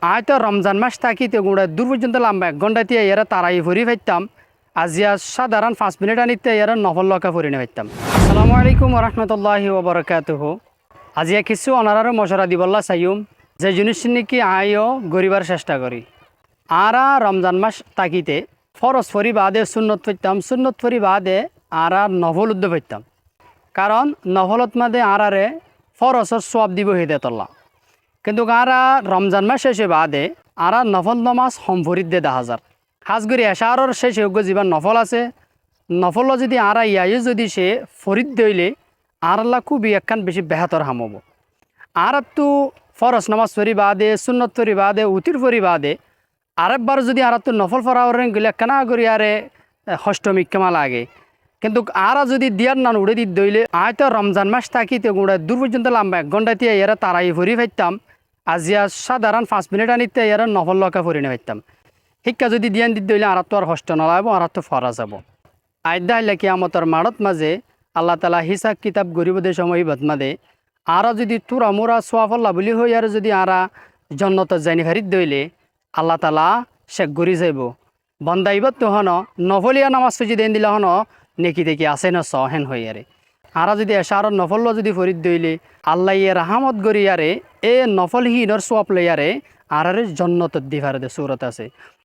তো রমজান মাস থাকিতে গুঁড়া দূর পর্যন্ত লাম্বা 1 ঘন্টা দিয়ে এরা তারাই ভরি ফাইতাম। আজিয়া সাধারণ 5 মিনিট আনিতে এরা নফল লকা ভরি নে ফাইতাম। আসসালামু আলাইকুম রহমতুল্লাহি ওবরাকাতুহু। আজিয়া কিছু অনারারও মশরা দিবল্লা চাইম যে জিনিস নাকি আইও গরিবার চেষ্টা করি। আরা রমজান মাস তাকিতে ফরজ ফরি বাদে সুন্নত ফাইতাম, সুন্নত ফরি বাদে আরা নফল উদ্যোগ ফাইতাম। কারণ নফলত মাদে আরারে ফরজর সওয়াব দিব হেদে তল্লা। কিন্তু আরা রমজান মাস শেষে বাদে আরা নফল নমাজ সম্ভরিত দে 10,000 হাজগুড়ি এশারর শেষ যোগ্য জীবন নফল আছে নফল যদি আরা ইয়াইও যদি সে ফরিদ দইলে আরাল্লা খুবই একখান বেশি বেহাতর হামব। আর তো ফরজ নামাজ ফরি বাদে সুন্নত ফরি বাদে উতির ফরি বাদে আরেকবার যদি আর তো নফল ফরাওয়ার গেলে কেনা করি আরে ষষ্ঠমী কেমা লাগে। কিন্তু আরা যদি দিয়ার নান উড়ে দিত দইলে তো রমজান মাস থাকিতে গুঁড়া দূর পর্যন্ত লাম্বা 1 ঘন্টা দিয়ে এরা তারাই ভরি ফাইতাম। আজিয়া সাধারণ 5 মিনিট আনিতে এরা নফল লকা ভরি নে ফাইতাম। শিক্ষা যদি দিয়ান দিত দইলে আর তো আর হষ্ট নলাব আর তো ফরা যাব। আয়দা হইলে কিয়ামতর মাড়ত মাঝে আল্লাহ তালা হিসাব কিতাব গরিবদের সময় বদমাদে আরা যদি তোরা মোরা সোয়াফল্লা বলি হই আর যদি আরা জন্নত জানি ফারিত দইলে আল্লাহ তালা শেখ গরি যাইব বন্দাইবত তো হন নফলিয়া নামাজ ফিজি দেন দিলে হন নেকি দেখি আসে না সহেন হই আরে আরা যদি এশারত নফল যদি ফরিদ দইলে আল্লাহ ইয়ে রাহামত গরি আরে এ নফলহীনর সোয়াপ লইয়ারে আরে জন্নত দিভারে দে সুরত আছে।